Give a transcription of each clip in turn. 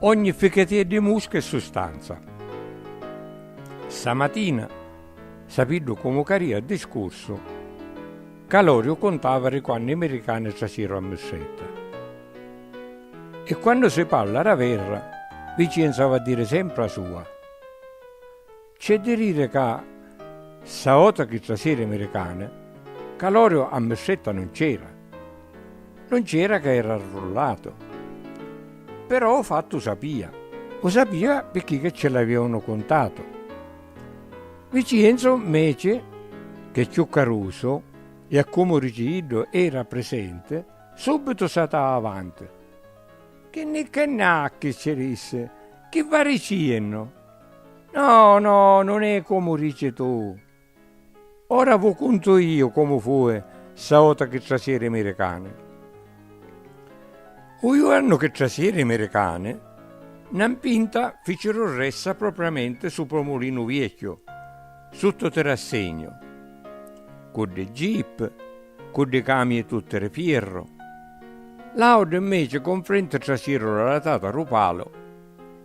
ogni ficchetia di musca e sostanza. Stamattina, sapendo come caria il discorso, Calorio contava di quando gli americani trasero a Messetta. E quando si parla la verra, Vicenza va a dire sempre la sua. C'è da dire che, stavolta che trasero americane, Calorio a Messetta non c'era. Non c'era che era arrullato. Però ho fatto lo sapeva perché ce l'avevano contato. Vicenzo invece, che più caruso e a come rigido era presente, subito saltava avanti. Che ne cannacchi ci disse, che varicino. No, non è come dici tu. Ora vi conto io come fu stavolta che trasere americane. Un anno che trasere americane, Nampinta fecero ressa propriamente su Promolino Vecchio, sotto terrassegno, con dei jeep, con dei camion tutte le fierro. L'auto invece con frente trasero la tata Rupalo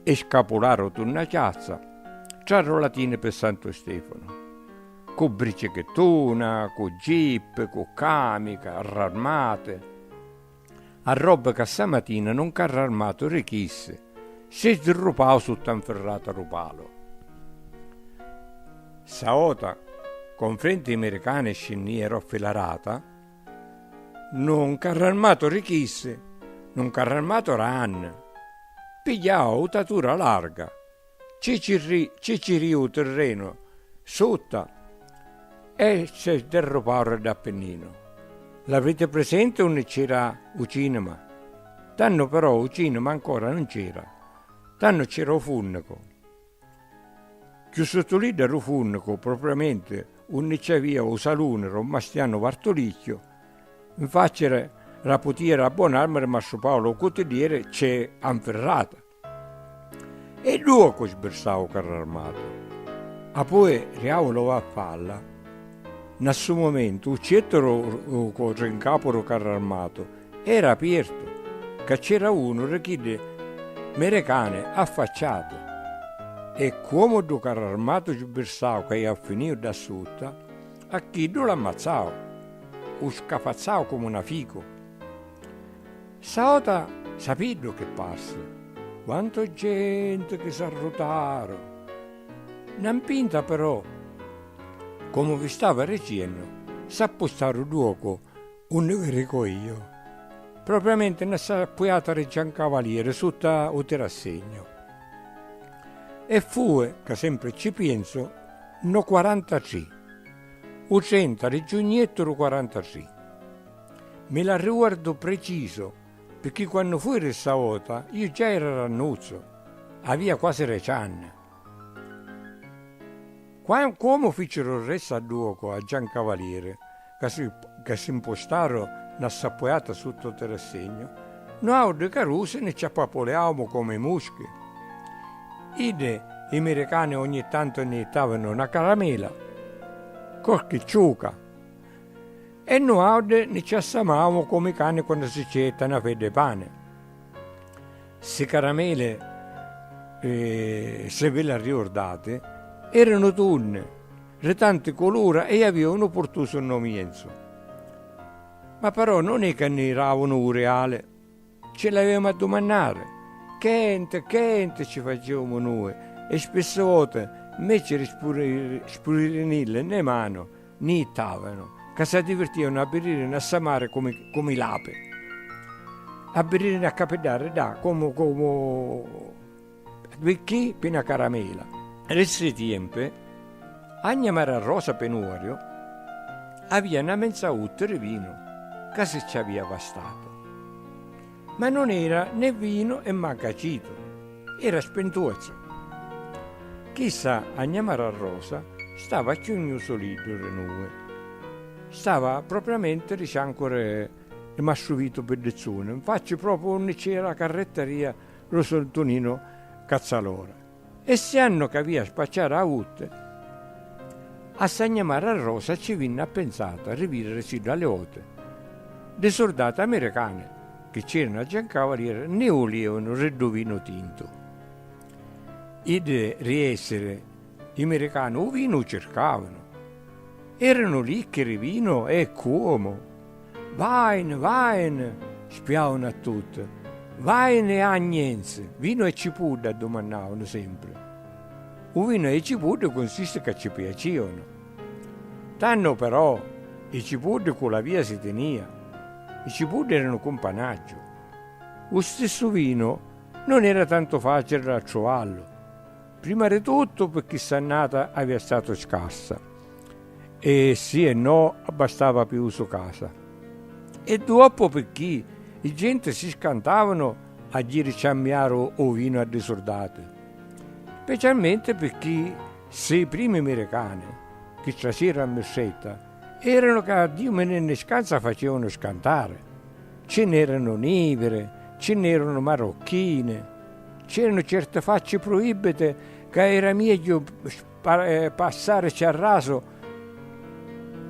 e scapolaro una chiazza, tra rolatine per Santo Stefano, con bricicchettona, con jeep, con camica, armate, a roba che stamattina non carro armato richiesse, si sdrupava sotto inferrata Rupalo. Saota, con frente americane e sceniera affilarata, non carro armato richiesse, non carro armato ran, pigliava utatura larga, ciciriu terreno, sotto e si sderrupava d'Appennino. L'avete presente o c'era il cinema? Tanno però il cinema ancora non c'era, tanno c'era il funnico. Più sotto lì del funnico, propriamente, un c'aveva un salone Romastiano Vartolicchio, infatti la potiera abbonarmi a Mastro Paolo Cotelliere c'è anferrata. E due che sbersava il carro armato. A poi riavolo va a falla. In questo momento, il cettero che in capo del carro armato era aperto, che c'era uno che americane affacciate. E come il carro armato sbersava che ha finito da sotto, a chi lo ammazzava, o scafazzava come una fico. Stavolta sapendo che passa, quanta gente che si arrotarono. Nampinta però, come vi stava dicendo, s'appostaro duoco un neverico io, propriamente una sappiata Reggian Cavaliere sotto il terrassegno. E fu, che sempre ci penso, no 43, o 30 di giugnetto 43. Me la ricordo preciso, perché quando fu questa volta io già ero rannuzzo, aveva quasi 10 anni. Come fecero il resto a duoco a Giancavaliere, che si impostarono una sappiata sotto il terrassegno, noi di caruse ne ci appapoleavamo come musche. I americani ogni tanto ne davano una caramela, qualche ciuca, e noi ne ci assamavamo come i cani quando si cetta una fede pane. Se caramelle, se ve le ricordate, erano tunne, di tanti colori e avevano portato il nomienzo. Ma però non è che ne eravano un reale, ce l'avevamo a domandare. Che ci facevamo noi e spesse volte invece di spurinille nelle mani ne tavano che si divertivano a berire e a samare come i lape, a berire e a capitare come vecchi per una caramela. In questi tempi Agna Mara Rosa Penuario aveva una mezza utta di vino che si ci aveva bastato. Ma non era né vino e mancacito, era spentuozzo. Chissà, Agna Mara Rosa stava a chiugno solido di noi. Stava propriamente di ancora il Mastrovito Peddezzone, infatti proprio non c'era la carretteria lo Soltonino Cazzalora. E se hanno che aveva spacciato a utte, a Agna Mara Rosa ci venne a pensare a rivirersi dalle ote, de soldati americani, che c'erano a Giancavaliere ne volevano del vino tinto. E di riessere gli americani il vino cercavano. Erano lì che il vino è come. Vain, spiavano a tutti. Vain e agnenze, vino e cipolla domandavano sempre. Il vino e cipolla consiste che ci piacevano. Tanto però i cipolla con la via si tenia. I cipolla erano companaggio. Lo stesso vino non era tanto facile da trovarlo. Prima di tutto perché questa annata aveva stato scarsa. E sì e no, bastava più su casa. E dopo perché la gente si scantavano a ricambiare il vino a dei soldati. Specialmente perché se i primi americani che stasera a Messetta erano che a Dio me ne scansa facevano scantare. Ce n'erano nivere, ce n'erano marocchine, c'erano certe facce proibite che era meglio passarci a raso.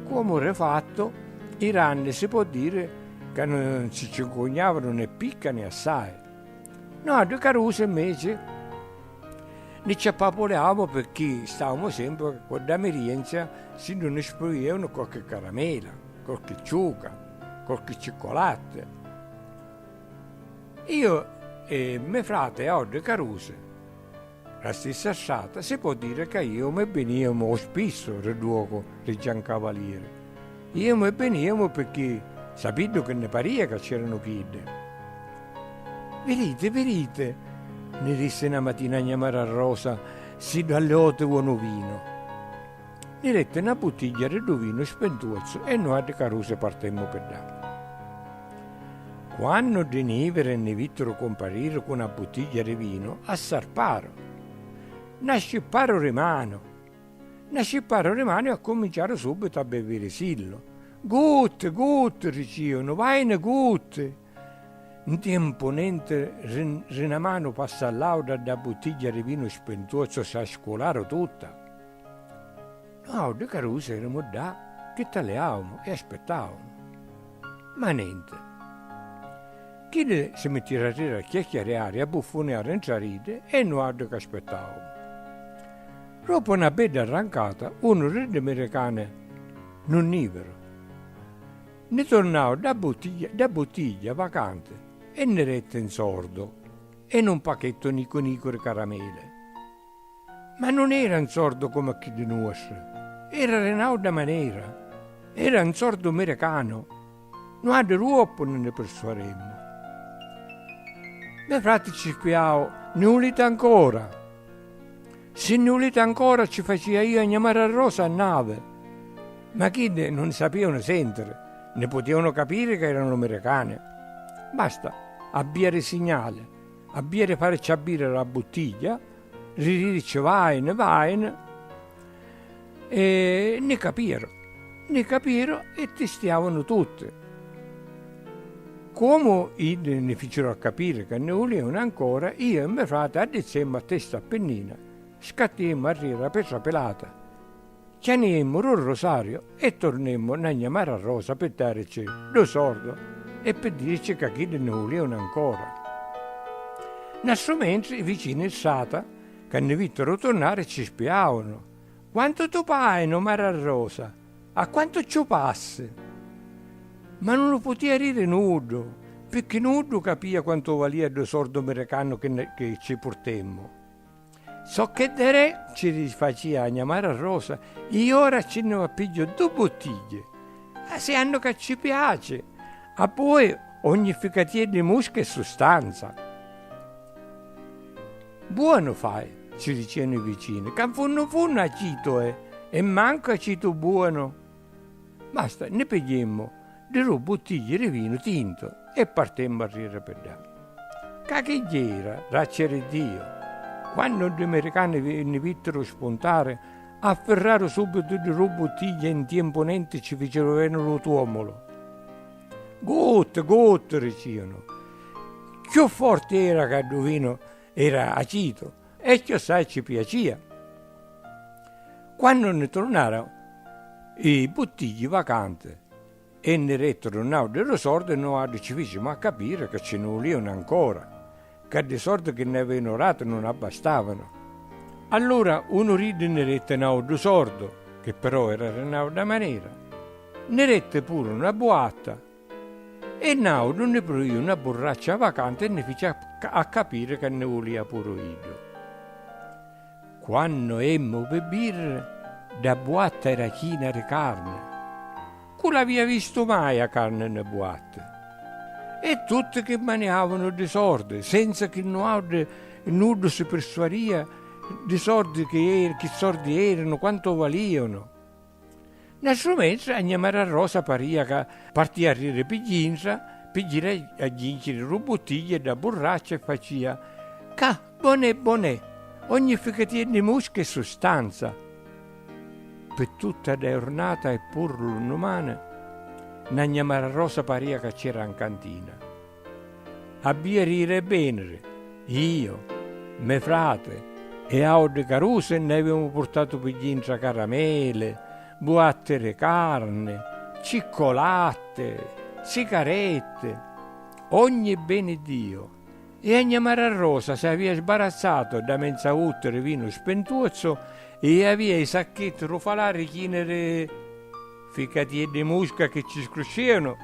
Come era fatto, i ranni si può dire che non si cingugnavano né picca né assai. Noi di Caruso invece ne ci appapolavamo perché stavamo sempre con la merienza se non esplodevano qualche caramella, qualche ciuca, qualche cioccolato. Io e mio frate oggi Caruso, la stessa stata, si può dire che io mi veniamo spesso il luogo di Giancavaliere. Io mi veniamo perché sapendo che ne paria che c'erano chiede. Venite, ne disse una mattina a chiamare a Rosa, si dalle 8 buono vino. Ne lette una bottiglia di vino spentuozzo e noi di Caruso partemmo per là. Quando di Nivere e ne vittero comparire con una bottiglia di vino, assarparo. Nascipparo rimano e a cominciare subito a bere sillo. Gutte, dicevano, vai in gutte. In tempo niente, una mano passa all'auda da bottiglia di vino spentuoso si scolare tutta. No, di Caruso eravamo là, che tagliavamo e aspettavamo. Ma niente. Chi si metteva a chiacchierare, a buffonare in ride e noi che aspettavamo. Dopo una bella arrancata, uno degli americani non nivero. Ne tornavo da bottiglia vacante e ne rette in sordo e in un pacchetto nico di caramelle. Ma non era un sordo come chi di nostro, era un'altra maniera, era un sordo americano. Noi di ruoppo non ne persuaremmo. Mio frate ci spiavo, ne ulite ancora. Se ne ulite ancora ci faceva io a chiamare a Rosa a nave. Ma chi non sapevano sentire, ne potevano capire che erano americane. Basta, abbiare segnale, abbiare fare ciabire la bottiglia, ridice vain, e ne capirono e testiavano tutte. Come ne fecero a capire che ne volevano ancora, io e mio frate addizemmo a testa pennina, scattiemmo a rire per la pelata, chiamemmo il rosario e tornemmo a chiamare a Rosa per darci lo sordo e per dirci che chi ne volevano ancora. Nel mentre i vicini Sata, che ne vittero tornare, ci spiavano. Quanto tu pai, no Mara Rosa? A quanto ci passi? Ma non lo poteva dire nudo, perché nudo capia quanto valia il sordo americano che ci portemmo. So che dere ci faceva chiamare a Rosa, e ora ci ne appiglio 2 bottiglie. Se hanno che ci piace, a poi ogni ficatia di musca e sostanza. Buono fai, ci dicevano i vicini, che funno acito e manco acito buono. Basta, ne pigliemmo 2 bottiglie di vino tinto e partemmo a rire per là. Cacchigliera, razziare Dio, quando gli americani ne vittero spuntare, afferrarono subito 2 bottiglie in tempo niente ci fecero venire lo tuomolo. Gotte, dicevano. Più forte era che il vino era acito e che assai ci piaceva. Quando ne tornarono, i bottiglie vacanti e ne ritornavo dello sordo e noi ci fecimo a capire che ce ne volevano ancora, che di sordi che ne avevano orato non abbastavano. Allora uno ride ne rette un sordo, che però era una maniera, ne rette pure una boatta, e Naudo ne prese una borraccia vacante e ne fece a capire che ne voleva pure io. Quando emmo per birra, da boatta era china di carne. Non l'aveva visto mai a carne nelle boatte. E tutti che mangiavano di sordi, senza che nudo si persuadia di sordi che sordi erano, quanto valivano. Nel strumento a chiamare a Rosa paria che partia a rire pigliare a gincere le bottiglie da borraccia e faceva «Ca, bonè, ogni ficatina di musca e sostanza». Per tutta la giornata e pur l'umana, ne chiamare a Rosa paria che c'era in cantina. Abbia rire bene, io, mio frate e Aude Caruse ne avevamo portato pigliare caramelle, boatte di carne, cioccolate, sigarette, ogni bene Dio. E a chiamare a Rosa si aveva sbarazzato da mezza uttere vino spentuozzo e aveva i sacchetti rufalari chinere ficati di musca che ci scrusciano